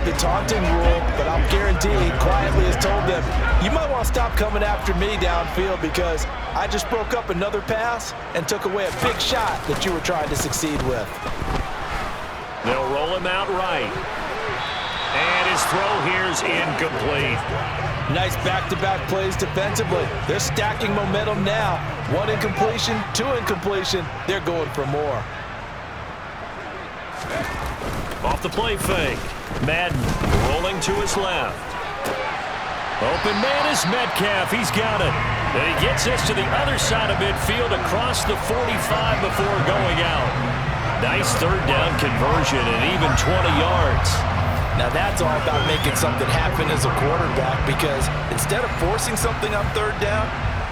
the taunting rule, but I'll guarantee he quietly has told them, you might want to stop coming after me downfield because I just broke up another pass and took away a big shot that you were trying to succeed with. They'll roll him out right. And his throw here's incomplete. Nice back-to-back plays defensively. They're stacking momentum now. 1 incompletion, 2 incompletion. They're going for more. Off the play fake. Madden rolling to his left. Open man is Metcalf. He's got it. And he gets this to the other side of midfield across the 45 before going out. Nice third down conversion and even 20 yards. Now that's all about making something happen as a quarterback, because instead of forcing something on third down,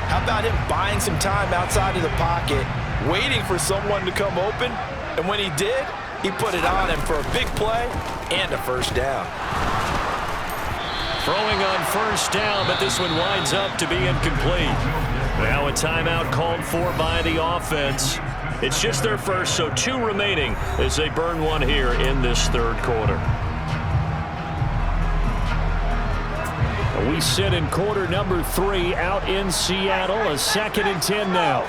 how about him buying some time outside of the pocket, waiting for someone to come open, and when he did, he put it on him for a big play and a first down. Throwing on first down, but this one winds up to be incomplete. Now a timeout called for by the offense. It's just their first, so 2 remaining as they burn one here in this third quarter. We sit in quarter number 3 out in Seattle. A 2nd and 10 now.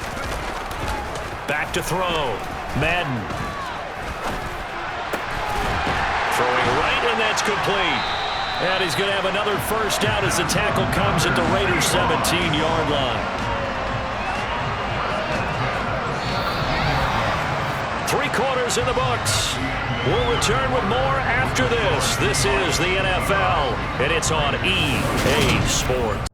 Back to throw. Madden. Throwing right, and that's complete. And he's going to have another first down as the tackle comes at the Raiders' 17-yard line. 3 quarters in the books. We'll return with more after this. This is the NFL, and it's on EA Sports.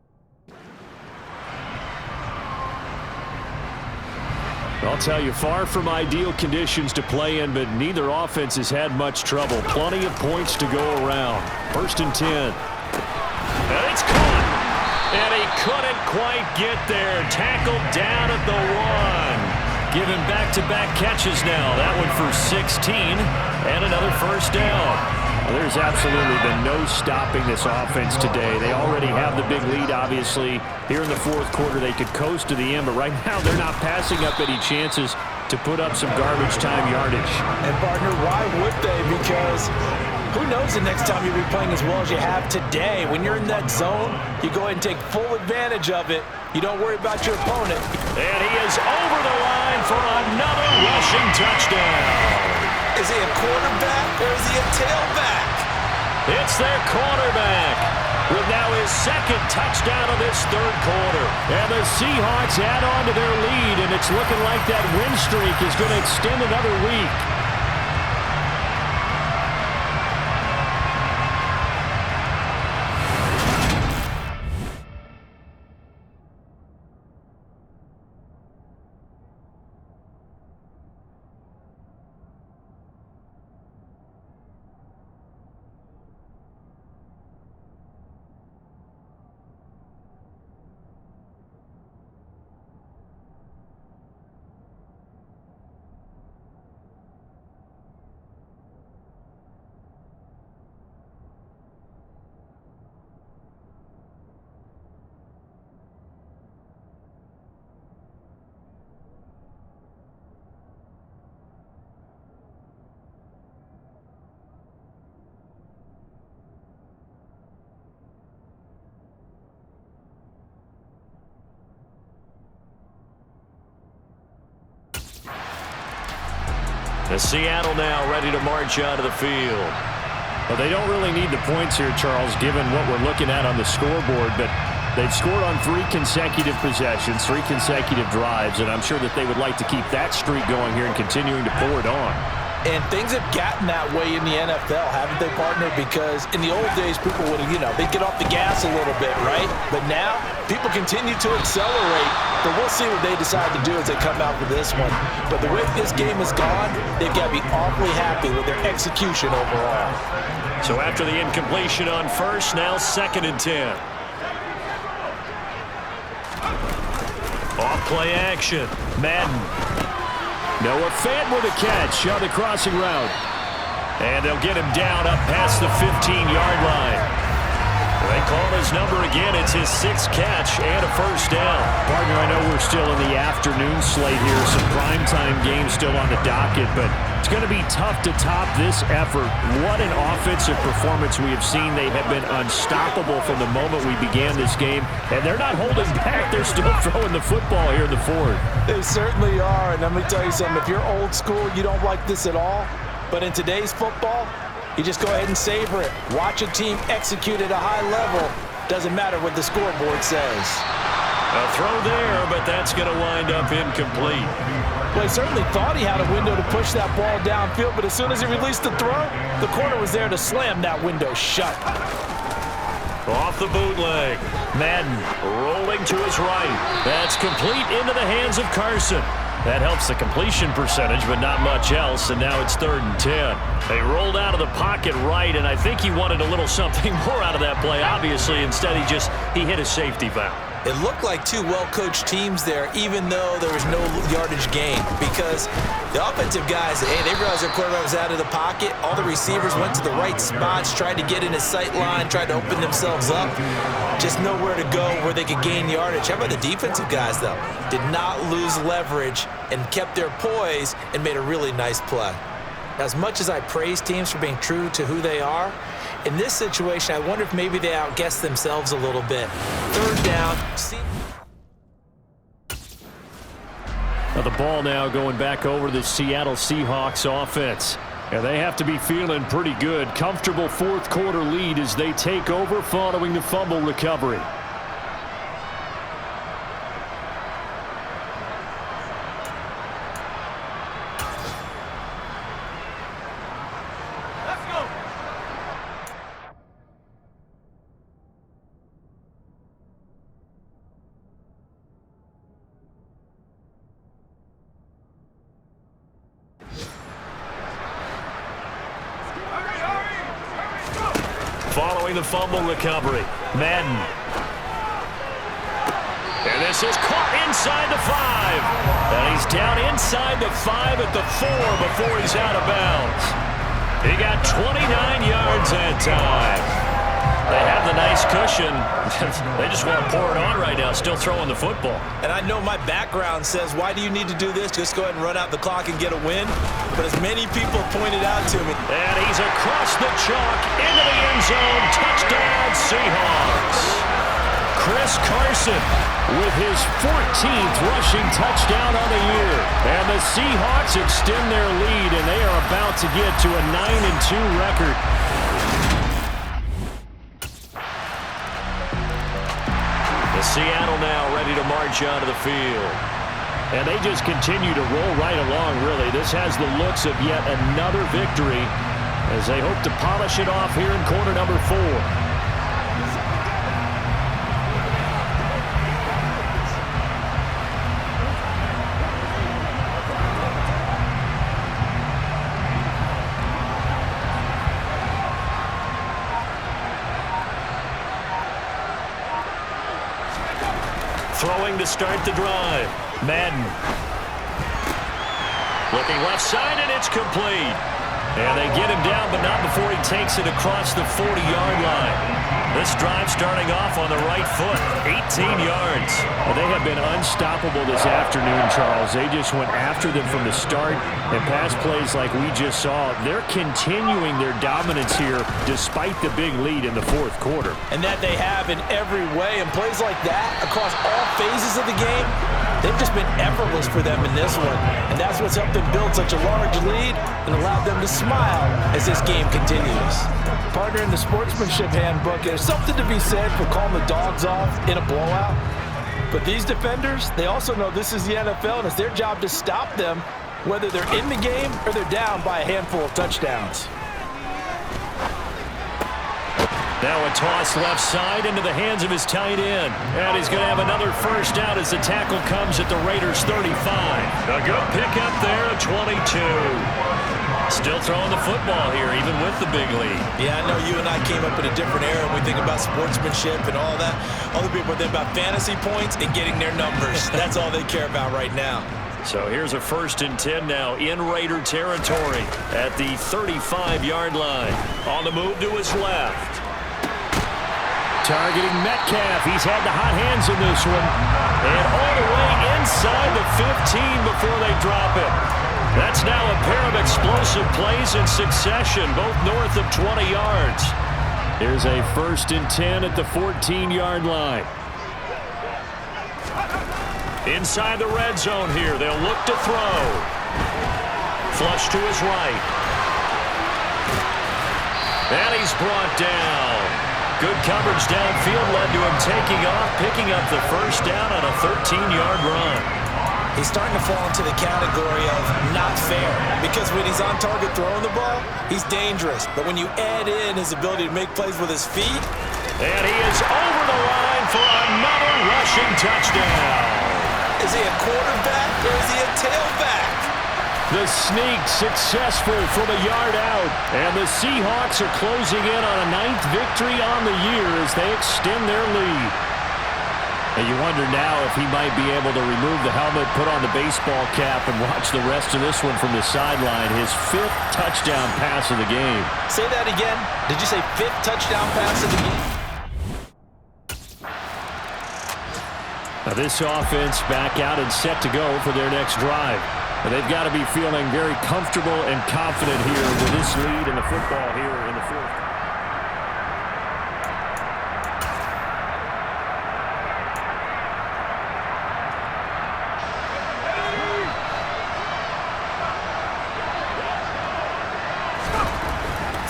I'll tell you, far from ideal conditions to play in, but neither offense has had much trouble. Plenty of points to go around. 1st and 10. And it's caught. And he couldn't quite get there. Tackled down at the 1. Given back-to-back catches now. That one for 16 and another first down. Well, there's absolutely been no stopping this offense today. They already have the big lead, obviously. Here in the 4th quarter, they could coast to the end, but right now they're not passing up any chances to put up some garbage time yardage. And, partner, why would they? Because who knows the next time you'll be playing as well as you have today. When you're in that zone, you go ahead and take full advantage of it. You don't worry about your opponent. And he is over the line for another rushing touchdown. Is he a quarterback or is he a tailback? It's their quarterback with now his 2nd touchdown of this 3rd quarter. And the Seahawks add on to their lead, and it's looking like that win streak is going to extend another week. The Seattle now ready to march out of the field. Well, they don't really need the points here, Charles, given what we're looking at on the scoreboard, but they've scored on 3 consecutive possessions, 3 consecutive drives, and I'm sure that they would like to keep that streak going here and continuing to pour it on. And things have gotten that way in the NFL, haven't they, partner? Because in the old days, people would have, they'd get off the gas a little bit, right? But now, people continue to accelerate. But we'll see what they decide to do as they come out for this one. But the way this game has gone, they've got to be awfully happy with their execution overall. So after the incompletion on first, now 2nd and 10. Off play action. Madden. Noah Fant with a catch on the crossing route. And they'll get him down up past the 15-yard line. They call his number again. It's his 6th catch and a first down. Partner, I know we're still in the afternoon slate here. Some primetime games still on the docket, but it's going to be tough to top this effort. What an offensive performance we have seen. They have been unstoppable from the moment we began this game, and they're not holding back. They're still throwing the football here in the fourth. They certainly are, and let me tell you something. If you're old school, you don't like this at all, but in today's football, you just go ahead and savor it. Watch a team execute at a high level. Doesn't matter what the scoreboard says. A throw there, but that's going to wind up incomplete. Well, he certainly thought he had a window to push that ball downfield, but as soon as he released the throw, the corner was there to slam that window shut. Off the bootleg. Madden rolling to his right. That's complete into the hands of Carson. That helps the completion percentage, but not much else, and now it's 3rd and 10. They rolled out of the pocket right, and I think he wanted a little something more out of that play, obviously. Instead, he hit a safety valve. It looked like two well-coached teams there, even though there was no yardage gain, because the offensive guys, hey, they realized their quarterback was out of the pocket. All the receivers went to the right spots, tried to get in his sight line, tried to open themselves up. Just nowhere to go where they could gain yardage. How about the defensive guys, though? Did not lose leverage and kept their poise and made a really nice play. As much as I praise teams for being true to who they are, in this situation, I wonder if maybe they outguessed themselves a little bit. 3rd down. Now the ball now going back over to the Seattle Seahawks offense. And they have to be feeling pretty good. Comfortable 4th quarter lead as they take over following the fumble recovery. Following the fumble recovery, Madden. And this is caught inside the 5. And he's down inside the 5 at the 4 before he's out of bounds. He got 29 yards that time. They have the nice cushion. They just want to pour it on right now, still throwing the football. And I know my background says, why do you need to do this? Just go ahead and run out the clock and get a win. But as many people pointed out to me. And he's across the chalk into the end zone. Touchdown, Seahawks. Chris Carson with his 14th rushing touchdown on the year. And the Seahawks extend their lead, and they are about to get to a 9-2 record. Seattle now ready to march onto the field. And they just continue to roll right along, really. This has the looks of yet another victory as they hope to polish it off here in quarter number 4. Throwing to start the drive. Madden. Looking left side, and it's complete. And they get him down, but not before he takes it across the 40-yard line. This drive starting off on the right foot. 18 yards. Well, they have been unstoppable this afternoon, Charles. They just went after them from the start, and pass plays like we just saw. They're continuing their dominance here despite the big lead in the 4th quarter. And that they have in every way. And plays like that across all phases of the game, they've just been effortless for them in this one. And that's what's helped them build such a large lead and allowed them to smile as this game continues. Partner, in the sportsmanship handbook, there's something to be said for calling the dogs off in a blowout. But these defenders, they also know this is the NFL, and it's their job to stop them, whether they're in the game or they're down by a handful of touchdowns. Now a toss left side into the hands of his tight end. And he's going to have another first down as the tackle comes at the Raiders' 35. A good pickup there at 22. Still throwing the football here, even with the big lead. Yeah, I know you and I came up in a different era when we think about sportsmanship and all that. Other people think about fantasy points and getting their numbers. That's all they care about right now. So here's a 1st and 10 now in Raider territory at the 35-yard line. On the move to his left. Targeting Metcalf. He's had the hot hands in this one. And all the way inside the 15 before they drop it. That's now a pair of explosive plays in succession, both north of 20 yards. Here's a 1st and 10 at the 14-yard line. Inside the red zone here. They'll look to throw. Flush to his right. And he's brought down. Good coverage downfield led to him taking off, picking up the 1st down on a 13-yard run. He's starting to fall into the category of not fair, because when he's on target throwing the ball, he's dangerous. But when you add in his ability to make plays with his feet. And he is over the line for another rushing touchdown. Is he a quarterback or is he a tailback? The sneak successful from a yard out. And the Seahawks are closing in on a 9th victory on the year as they extend their lead. And you wonder now if he might be able to remove the helmet, put on the baseball cap, and watch the rest of this one from the sideline. His 5th touchdown pass of the game. Say that again. Did you say 5th touchdown pass of the game? Now this offense back out and set to go for their next drive. And they've got to be feeling very comfortable and confident here with this lead in the football here in the 4th.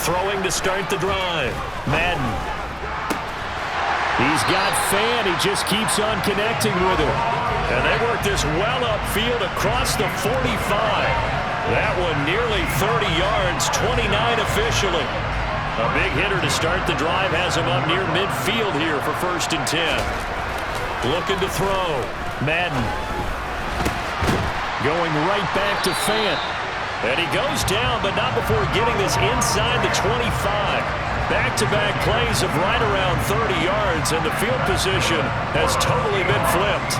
Throwing to start the drive. Madden. He's got Fan. He just keeps on connecting with him. And they work this well upfield across the 45. That one nearly 30 yards, 29 officially. A big hitter to start the drive has him up near midfield here for 1st and 10. Looking to throw. Madden. Going right back to Fant. And he goes down, but not before getting this inside the 25. Back-to-back plays of right around 30 yards, and the field position has totally been flipped.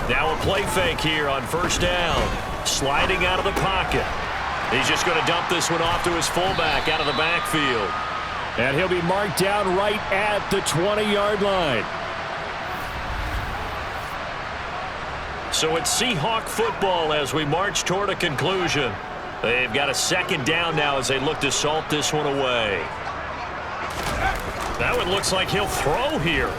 Now a play fake here on 1st down. Sliding out of the pocket. He's just going to dump this one off to his fullback out of the backfield. And he'll be marked down right at the 20-yard line. So it's Seahawk football as we march toward a conclusion. They've got a 2nd down now as they look to salt this one away. That one looks like he'll throw here.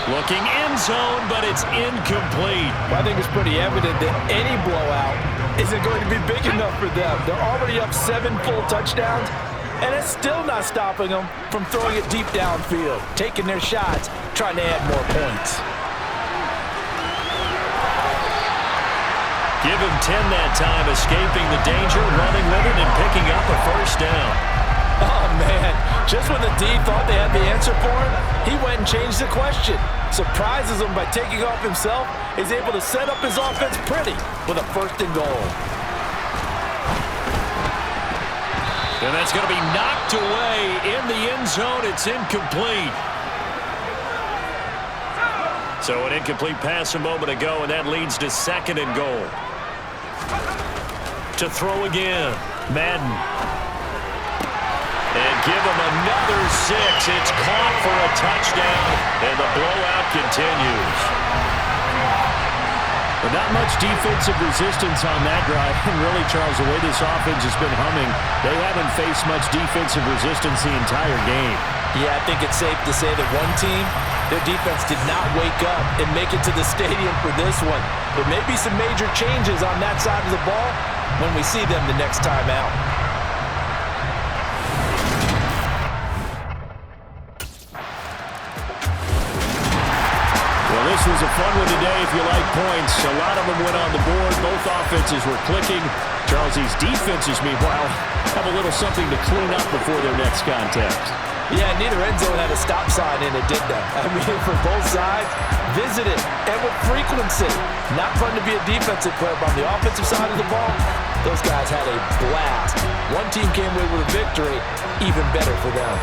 Looking end zone, but it's incomplete. I think it's pretty evident that any blowout isn't going to be big enough for them. They're already up 7 full touchdowns, and it's still not stopping them from throwing it deep downfield, taking their shots, trying to add more points. Give him 10 that time, escaping the danger, running with it, and picking up a 1st down. Oh, man. Just when the D thought they had the answer for him, he went and changed the question. Surprises him by taking off himself. He's able to set up his offense pretty with a 1st and goal. And that's going to be knocked away in the end zone. It's incomplete. So an incomplete pass a moment ago, and that leads to 2nd and goal. To throw again. Madden. And give him another 6. It's caught for a touchdown, and the blowout continues. But not much defensive resistance on that drive. And really, Charles, the way this offense has been humming, they haven't faced much defensive resistance the entire game. Yeah, I think it's safe to say that one team, their defense did not wake up and make it to the stadium for this one. There may be some major changes on that side of the ball when we see them the next time out. Well, this was a fun one today if you like points. A lot of them went on the board. Both offenses were clicking. Charles, these defenses, meanwhile, have a little something to clean up before their next contest. Yeah, neither end zone had a stop sign in it, did they? I mean, for both sides, visit it, and with frequency. Not fun to be a defensive player, but on the offensive side of the ball, those guys had a blast. One team came away with a victory, even better for them.